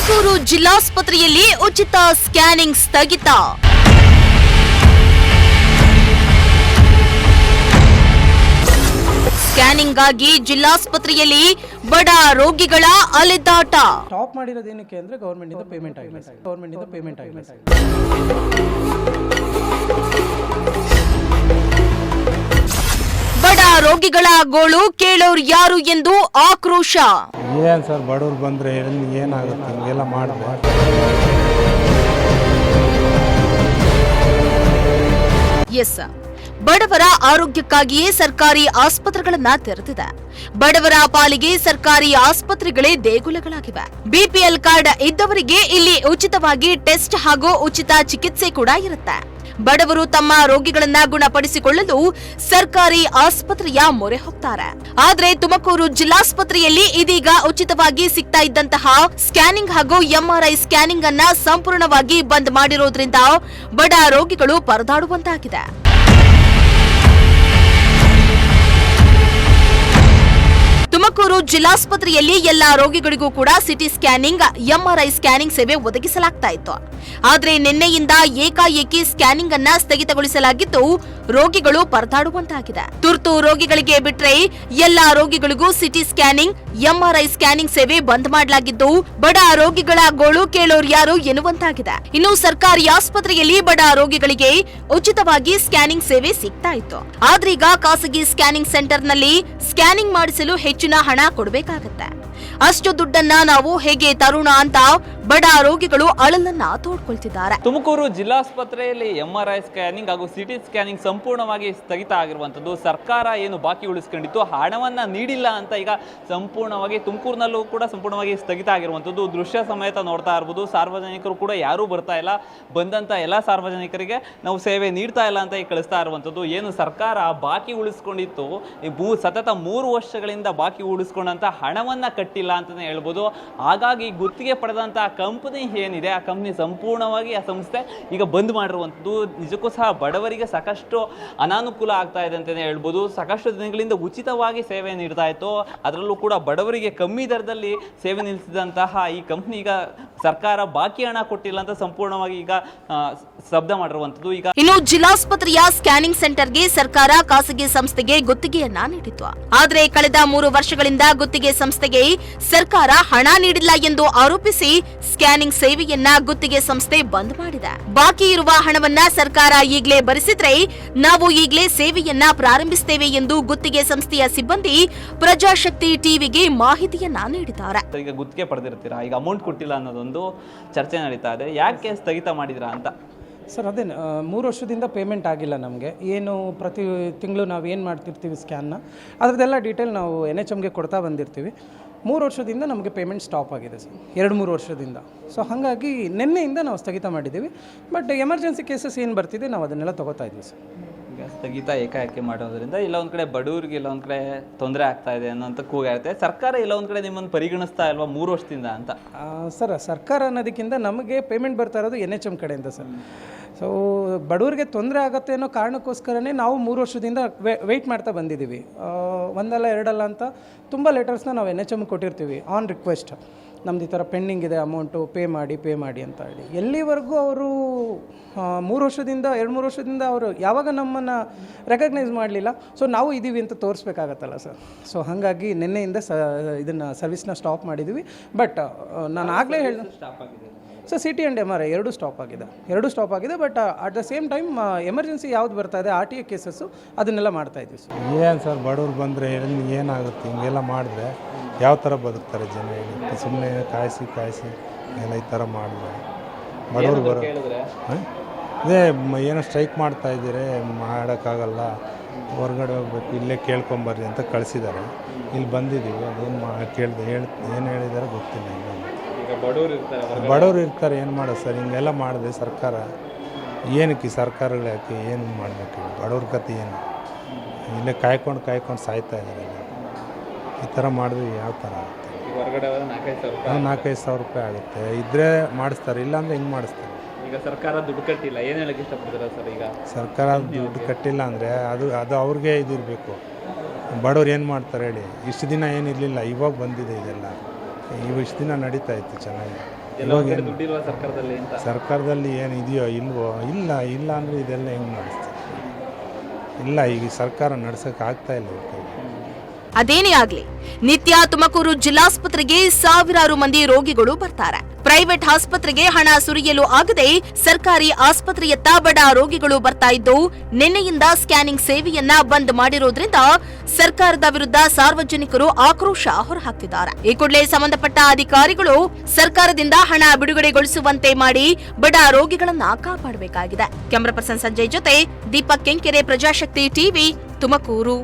ತುಮಕೂರು ಜಿಲ್ಲಾಸ್ಪತ್ರೆಯಲ್ಲಿ ಉಚಿತ ಸ್ಕ್ಯಾನಿಂಗ್ ಸ್ಥಗಿತ. ಸ್ಕ್ಯಾನಿಂಗ್ಗಾಗಿ ಜಿಲ್ಲಾಸ್ಪತ್ರೆಯಲ್ಲಿ ಬಡ ರೋಗಿಗಳ ಅಲೆದಾಟ. ಸ್ಟಾಪ್ ಮಾಡಿರೋದೇನಕ್ಕೆ ಅಂದ್ರೆ ಗವರ್ಮೆಂಟ್ ಇಂದ ಪೇಮೆಂಟ್ ಆಗಿಲ್ಲ. ಬಡ ರೋಗಿಗಳ ಗೋಳು ಕೇಳೋರು ಯಾರು ಎಂದು ಆಕ್ರೋಶ. ಏನ್ ಸರ್ ಬಡವ್ರು ಬಂದ್ರೆ ಏನಾಗುತ್ತೆ ಹಿಂಗೆಲ್ಲ ಮಾಡಿದ್ರೆ. ಎಸ್, ಬಡವರ ಆರೋಗ್ಯಕ್ಕಾಗಿಯೇ ಸರ್ಕಾರಿ ಆಸ್ಪತ್ರೆಗಳನ್ನ ತೆರೆದಿದೆ. ಬಡವರ ಪಾಲಿಗೆ ಸರ್ಕಾರಿ ಆಸ್ಪತ್ರೆಗಳೇ ದೇಗುಲಗಳಾಗಿವೆ. ಬಿಪಿಎಲ್ ಕಾರ್ಡ್ ಇದ್ದವರಿಗೆ ಇಲ್ಲಿ ಉಚಿತವಾಗಿ ಟೆಸ್ಟ್ ಹಾಗೂ ಉಚಿತ ಚಿಕಿತ್ಸೆ ಕೂಡ ಇರುತ್ತೆ. ಬಡವರು ತಮ್ಮ ರೋಗಿಗಳನ್ನ ಗುಣಪಡಿಸಿಕೊಳ್ಳಲು ಸರ್ಕಾರಿ ಆಸ್ಪತ್ರೆಯ ಮೊರೆ ಹೋಗ್ತಾರೆ. ಆದ್ರೆ ತುಮಕೂರು ಜಿಲ್ಲಾಸ್ಪತ್ರೆಯಲ್ಲಿ ಇದೀಗ ಉಚಿತವಾಗಿ ಸಿಗ್ತಾ ಇದ್ದಂತಹ ಸ್ಕ್ಯಾನಿಂಗ್ ಹಾಗೂ ಎಂಆರ್ಐ ಸ್ಕ್ಯಾನಿಂಗ್ ಅನ್ನ ಸಂಪೂರ್ಣವಾಗಿ ಬಂದ್ ಮಾಡಿರೋದ್ರಿಂದ ಬಡ ರೋಗಿಗಳು ಪರದಾಡುವಂತಾಗಿದೆ. ತುಮಕೂರು ಜಿಲ್ಲಾಸ್ಪತ್ರೆಯಲ್ಲಿ ಎಲ್ಲಾ ರೋಗಿಗಳಿಗೂ ಕೂಡ ಸಿಟಿ ಸ್ಕ್ಯಾನಿಂಗ್, ಎಂಆರ್ಐ ಸ್ಕ್ಯಾನಿಂಗ್ ಸೇವೆ ಒದಗಿಸಲಾಗ್ತಾ ಇತ್ತು. ಆದ್ರೆ ನಿನ್ನೆಯಿಂದ ಏಕಾಏಕಿ ಸ್ಕ್ಯಾನಿಂಗ್ ಅನ್ನ ಸ್ಥಗಿತಗೊಳಿಸಲಾಗಿದ್ದು ರೋಗಿಗಳು ಪರದಾಡುವಂತಾಗಿದೆ. ತುರ್ತು ರೋಗಿಗಳಿಗೆ ಬಿಟ್ರೆ ಎಲ್ಲಾ ರೋಗಿಗಳಿಗೂ ಸಿಟಿ ಸ್ಕ್ಯಾನಿಂಗ್, ಎಂಆರ್ಐ ಸ್ಕ್ಯಾನಿಂಗ್ ಸೇವೆ ಬಂದ್ ಮಾಡಲಾಗಿದ್ದು ಬಡ ರೋಗಿಗಳ ಗೋಳು ಕೇಳೋರು ಯಾರು ಎನ್ನುವಂತಾಗಿದೆ. ಇನ್ನು ಸರ್ಕಾರಿ ಆಸ್ಪತ್ರೆಯಲ್ಲಿ ಬಡ ರೋಗಿಗಳಿಗೆ ಉಚಿತವಾಗಿ ಸ್ಕ್ಯಾನಿಂಗ್ ಸೇವೆ ಸಿಗ್ತಾ ಇತ್ತು. ಆದ್ರೀಗ ಖಾಸಗಿ ಸ್ಕ್ಯಾನಿಂಗ್ ಸೆಂಟರ್ನಲ್ಲಿ ಸ್ಕ್ಯಾನಿಂಗ್ ಮಾಡಿಸಲು ಹೆಚ್ಚಿನ ಹಣ ಕೊಡಬೇಕಾಗತ್ತೆ. ಅಷ್ಟು ದುಡ್ಡನ್ನ ನಾವು ಹೇಗೆ ತರೋಣ ಅಂತ ಬಡ ರೋಗಿಗಳು ಅಳಲನ್ನ ತೋಡ್ಕೊಳ್ತಿದ್ದಾರೆ. ತುಮಕೂರು ಜಿಲ್ಲಾಸ್ಪತ್ರೆಯಲ್ಲಿ ಎಂಆರ್ಐ ಸ್ಕ್ಯಾನಿಂಗ್ ಹಾಗೂ ಸಿಟಿ ಸ್ಕ್ಯಾನಿಂಗ್ ಸಂಪೂರ್ಣವಾಗಿ ಸ್ಥಗಿತ ಆಗಿರುವಂಥದ್ದು. ಸರ್ಕಾರ ಏನು ಬಾಕಿ ಉಳಿಸ್ಕೊಂಡಿತ್ತು, ಹಣವನ್ನ ನೀಡಿಲ್ಲ ಅಂತ ಈಗ ಸಂಪೂರ್ಣವಾಗಿ ತುಮಕೂರಿನಲ್ಲೂ ಕೂಡ ಸಂಪೂರ್ಣವಾಗಿ ಸ್ಥಗಿತ ಆಗಿರುವಂಥದ್ದು ದೃಶ್ಯ ಸಮೇತ ನೋಡ್ತಾ ಇರ್ಬೋದು. ಸಾರ್ವಜನಿಕರು ಕೂಡ ಯಾರೂ ಬರ್ತಾ ಇಲ್ಲ. ಬಂದಂತ ಎಲ್ಲ ಸಾರ್ವಜನಿಕರಿಗೆ ನಾವು ಸೇವೆ ನೀಡ್ತಾ ಇಲ್ಲ ಅಂತ ಈಗ ಕಳಿಸ್ತಾ ಇರುವಂಥದ್ದು. ಏನು ಸರ್ಕಾರ ಬಾಕಿ ಉಳಿಸ್ಕೊಂಡಿತ್ತು, ಸತತ 3 ವರ್ಷಗಳಿಂದ ಬಾಕಿ ಉಳಿಸ್ಕೊಂಡಂತ ಹಣವನ್ನ ಕಟ್ಟಿಲ್ಲ ಅಂತಾನೆ ಹೇಳ್ಬೋದು. ಹಾಗಾಗಿ ಗುತ್ತಿಗೆ ಪಡೆದಂತ ಕಂಪನಿ ಏನಿದೆ, ಆ ಕಂಪನಿ ಸಂಪೂರ್ಣವಾಗಿ ಆ ಸಂಸ್ಥೆ ಈಗ ಬಂದ್ ಮಾಡಿರುವಂಥದ್ದು. ನಿಜಕ್ಕೂ ಸಹ ಬಡವರಿಗೆ ಸಾಕಷ್ಟು ಅನಾನುಕೂಲ ಆಗ್ತಾ ಇದೆ ಅಂತಾನೆ ಹೇಳ್ಬೋದು. ಸಾಕಷ್ಟು ದಿನಗಳಿಂದ ಉಚಿತವಾಗಿ ಸೇವೆ ನೀಡ್ತಾ ಇತ್ತು. ಅದರಲ್ಲೂ ಕೂಡ ಬಡವರಿಗೆ ಕಮ್ಮಿ ದರದಲ್ಲಿ ಸೇವೆ ನಿಲ್ಲಿಸಿದಂತಹ ಈ ಕಂಪನಿ ಈಗ ಸರ್ಕಾರ ಬಾಕಿ ಹಣ ಕೊಟ್ಟಿಲ್ಲ ಅಂತ ಸಂಪೂರ್ಣವಾಗಿ ಈಗ ಶಬ್ದ ಮಾಡಿರುವಂಥದ್ದು. ಈಗ ಇನ್ನು ಜಿಲ್ಲಾಸ್ಪತ್ರೆಯ ಸ್ಕ್ಯಾನಿಂಗ್ ಸೆಂಟರ್ಗೆ ಸರ್ಕಾರ ಖಾಸಗಿ ಸಂಸ್ಥೆಗೆ ಗುತ್ತಿಗೆಯನ್ನ ನೀಡಿತ್ತು. ಆದ್ರೆ ಕಳೆದ 3 ವರ್ಷಗಳಿಂದ ಗುತ್ತಿಗೆ ಸಂಸ್ಥೆಗೆ ಸರ್ಕಾರ ಹಣ ನೀಡಿಲ್ಲ ಎಂದು ಆರೋಪಿಸಿ ಸ್ಕ್ಯಾನಿಂಗ್ ಸೇವೆಯನ್ನ ಗುತ್ತಿಗೆ ಸಂಸ್ಥೆ ಬಂದ್ ಮಾಡಿದೆ. ಬಾಕಿ ಇರುವ ಹಣವನ್ನ ಸರ್ಕಾರ ಈಗಲೇ ಭರಿಸಿದ್ರೆ ನಾವು ಈಗಲೇ ಸೇವೆಯನ್ನ ಪ್ರಾರಂಭಿಸುತ್ತೇವೆ ಎಂದು ಗುತ್ತಿಗೆ ಸಂಸ್ಥೆಯ ಸಿಬ್ಬಂದಿ ಪ್ರಜಾಶಕ್ತಿ ಟಿವಿಗೆ ಮಾಹಿತಿಯನ್ನ ನೀಡಿದ್ದಾರೆ. ಈಗ ಗುತ್ತಿಗೆ ಪಡೆದಿರ್ತೀರಾ, ಈಗ ಅಮೌಂಟ್ ಕೊಟ್ಟಿಲ್ಲ ಅನ್ನೋದೊಂದು ಚರ್ಚೆ ನಡೀತಾ ಇದೆ. ಯಾಕೆ ಸ್ಥಗಿತ ಮಾಡಿದ್ರಾ ಅಂತ? ಸರ್ ಅದೇ 3 ವರ್ಷದಿಂದ ಪೇಮೆಂಟ್ ಆಗಿಲ್ಲ ನಮಗೆ. ಏನು ಪ್ರತಿ ತಿಂಗಳು ನಾವು ಏನು ಮಾಡ್ತಿರ್ತೀವಿ ಸ್ಕ್ಯಾನ್ನ, ಅದರದ್ದೆಲ್ಲ ಡೀಟೇಲ್ ನಾವು NHMಗೆ ಕೊಡ್ತಾ ಬಂದಿರ್ತೀವಿ. 3 ವರ್ಷದಿಂದ ನಮಗೆ ಪೇಮೆಂಟ್ ಸ್ಟಾಪ್ ಆಗಿದೆ ಸರ್, 2-3 ವರ್ಷದಿಂದ. ಸೊ ಹಾಗಾಗಿ ನಿನ್ನೆಯಿಂದ ನಾವು ಸ್ಥಗಿತ ಮಾಡಿದ್ದೀವಿ. ಬಟ್ ಎಮರ್ಜೆನ್ಸಿ ಕೇಸಸ್ ಏನು ಬರ್ತಿದೆ ನಾವು ಅದನ್ನೆಲ್ಲ ತೊಗೋತಾ ಇದ್ದೀವಿ ಸರ್. ಈಗ ಸ್ಥಗಿತ ಏಕಾಏಕಿ ಮಾಡೋದ್ರಿಂದ ಇಲ್ಲ ಒಂದು ಕಡೆ ಬಡವರಿಗೆ ಇಲ್ಲ ಒಂದು ಕಡೆ ತೊಂದರೆ ಆಗ್ತಾ ಇದೆ ಅನ್ನೋಂಥ ಕೂಗಾಗುತ್ತೆ. ಸರ್ಕಾರ ಇಲ್ಲ ಒಂದು ಕಡೆ ನಿಮ್ಮನ್ನು ಪರಿಗಣಿಸ್ತಾ ಇಲ್ವಾ 3 ವರ್ಷದಿಂದ ಅಂತ? ಸರ್ ಸರ್ಕಾರ ಅನ್ನೋದಕ್ಕಿಂತ ನಮಗೆ ಪೇಮೆಂಟ್ ಬರ್ತಾ ಇರೋದು NHM ಕಡೆಯಿಂದ ಸರ್. ಸೊ ಬಡವರಿಗೆ ತೊಂದರೆ ಆಗುತ್ತೆ ಅನ್ನೋ ಕಾರಣಕ್ಕೋಸ್ಕರನೇ ನಾವು 3 ವರ್ಷದಿಂದ ವೆಯ್ಟ್ ಮಾಡ್ತಾ ಬಂದಿದ್ದೀವಿ. ಒಂದಲ್ಲ ಎರಡಲ್ಲ ಅಂತ ತುಂಬ ಲೆಟರ್ಸ್ನ ನಾವು NHM ಕೊಟ್ಟಿರ್ತೀವಿ ಆನ್ ರಿಕ್ವೆಸ್ಟ್. ನಮ್ದು ಈ ಥರ ಪೆಂಡಿಂಗ್ ಇದೆ ಅಮೌಂಟು, ಪೇ ಮಾಡಿ ಅಂತ ಹೇಳಿ. ಎಲ್ಲಿವರೆಗೂ ಅವರು 2-3 ವರ್ಷದಿಂದ ಅವರು ಯಾವಾಗ ನಮ್ಮನ್ನು ರೆಕಗ್ನೈಸ್ ಮಾಡಲಿಲ್ಲ. ಸೊ ನಾವು ಇದ್ದೀವಿ ಅಂತ ತೋರಿಸ್ಬೇಕಾಗತ್ತಲ್ಲ ಸರ್. ಸೊ ಹಾಗಾಗಿ ನಿನ್ನೆಯಿಂದ ಇದನ್ನು ಸರ್ವಿಸ್ನ ಸ್ಟಾಪ್ ಮಾಡಿದ್ದೀವಿ. ಬಟ್ ನಾನು ಆಗಲೇ ಹೇಳಿದೆ ಸರ್, ಸಿಟಿ ಆ್ಯಂಡ್ MRI ಎರಡೂ ಸ್ಟಾಪ್ ಆಗಿದೆ. But at the same time emergency ಯಾವ್ದು ಬರ್ತಾ ಇದೆ RTA ಕೇಸಸ್ಸು ಅದನ್ನೆಲ್ಲ ಮಾಡ್ತಾ ಇದ್ದೀವಿ ಸರ್. ಏನು ಸರ್ ಬಡವ್ರು ಬಂದರೆ ಏನಾಗುತ್ತೆ ಹಿಂಗೆಲ್ಲ ಮಾಡಿದ್ರೆ ಯಾವ ಥರ ಬದುಕ್ತಾರೆ ಜನ? ಸುಮ್ಮನೆ ಕಾಯಿಸಿ ಎಲ್ಲ ಈ ಥರ ಮಾಡಿದ್ರೆ ಬಡವ್ರು ಅದೇ ಏನೋ ಸ್ಟ್ರೈಕ್ ಮಾಡ್ತಾ ಇದ್ದೀರಿ, ಮಾಡೋಕ್ಕಾಗಲ್ಲ, ಹೊರಗಡೆ ಹೋಗ್ಬೇಕು, ಇಲ್ಲೇ ಕೇಳ್ಕೊಂಬರ್ರಿ ಅಂತ ಕಳಿಸಿದ್ದಾರೆ. ಇಲ್ಲಿ ಬಂದಿದ್ದೀವಿ, ಅದೇನು ಏನು ಹೇಳಿದಾರೆ ಗೊತ್ತಿಲ್ಲ. ಬಡವ್ರು ಇರ್ತಾರೆ, ಏನು ಮಾಡೋದು ಸರ್? ಹಿಂಗೆಲ್ಲ ಮಾಡಿದೆ ಸರ್ಕಾರ. ಏನಕ್ಕೆ ಸರ್ಕಾರಗಳು ಯಾಕೆ ಏನು ಮಾಡಬೇಕು? ಬಡವ್ರ ಕತೆ ಏನು? ಇಲ್ಲೇ ಕಾಯ್ಕೊಂಡು ಸಾಯ್ತಾ ಇದ್ದಾರೆ. ಈ ಥರ ಮಾಡಿದ್ರೆ ಯಾವ ಥರ ಆಗುತ್ತೆ? 4-5 ಸಾವಿರ ರೂಪಾಯಿ ಆಗುತ್ತೆ. ಇದ್ರೆ ಮಾಡಿಸ್ತಾರೆ, ಇಲ್ಲಾಂದರೆ ಹಿಂಗೆ ಮಾಡಿಸ್ತಾರೆ. ಈಗ ಸರ್ಕಾರ ದುಡ್ಡು ಕಟ್ಟಿಲ್ಲ, ಏನು ಹೇಳಕ್ಕೆ ಇಷ್ಟಪಡ್ತೀರಾ ಸರ್? ಈಗ ಸರ್ಕಾರ ದುಡ್ಡು ಕಟ್ಟಿಲ್ಲ ಅಂದರೆ ಅದು ಅವ್ರಿಗೆ ಇದಿರಬೇಕು. ಬಡವ್ರು ಏನು ಮಾಡ್ತಾರೆ ಹೇಳಿ? ಇಷ್ಟು ದಿನ ಏನಿರಲಿಲ್ಲ, ಇವಾಗ ಬಂದಿದೆ ಇದೆಲ್ಲ. ಇಷ್ಟು ದಿನ ನಡೀತಾ ಇತ್ತು ಚೆನ್ನಾಗಿ. ಎಲ್ಲ ಒಂದ್ ಕಡೆ ದುಡ್ಡಿಲ್ವಾ ಸರ್ಕಾರದಲ್ಲಿ ಅಂತ? ಸರ್ಕಾರದಲ್ಲಿ ಏನು ಇದೆಯೋ ಇಲ್ವೋ? ಇಲ್ಲ ಅಂದರೆ ಇದೆಲ್ಲ ಹೆಂಗೆ ನಡೆಸ್ತಾರೆ? ಇಲ್ಲ, ಈಗ ಸರ್ಕಾರ ನಡ್ಸೋಕೆ ಆಗ್ತಾ ಇಲ್ಲ ಇವ್ರ ಕೈಲಿ. ಅದೇನೇ ಆಗ್ಲಿ, ನಿತ್ಯ ತುಮಕೂರು ಜಿಲ್ಲಾಸ್ಪತ್ರೆಗೆ ಸಾವಿರಾರು ಮಂದಿ ರೋಗಿಗಳು ಬರ್ತಾರೆ. ಪ್ರೈವೇಟ್ ಆಸ್ಪತ್ರೆಗೆ ಹಣ ಸುರಿಯಲು ಆಗದೆ ಸರ್ಕಾರಿ ಆಸ್ಪತ್ರೆಯತ್ತ ಬಡ ರೋಗಿಗಳು ಬರ್ತಾ ಇದ್ದು, ನಿನ್ನೆಯಿಂದ ಸ್ಕ್ಯಾನಿಂಗ್ ಸೇವೆಯನ್ನ ಬಂದ್ ಮಾಡಿರೋದ್ರಿಂದ ಸರ್ಕಾರದ ವಿರುದ್ಧ ಸಾರ್ವಜನಿಕರು ಆಕ್ರೋಶ ಹೊರಹಾಕ್ತಿದ್ದಾರೆ. ಈ ಕೂಡಲೇ ಸಂಬಂಧಪಟ್ಟ ಅಧಿಕಾರಿಗಳು ಸರ್ಕಾರದಿಂದ ಹಣ ಬಿಡುಗಡೆಗೊಳಿಸುವಂತೆ ಮಾಡಿ ಬಡ ರೋಗಿಗಳನ್ನ ಕಾಪಾಡಬೇಕಾಗಿದೆ. ಕ್ಯಾಮರಾ ಪರ್ಸನ್ ಸಂಜಯ್ ಜೊತೆ ದೀಪಕ್ ಕೆಂಕೆರೆ, ಪ್ರಜಾಶಕ್ತಿ ಟಿವಿ, ತುಮಕೂರು.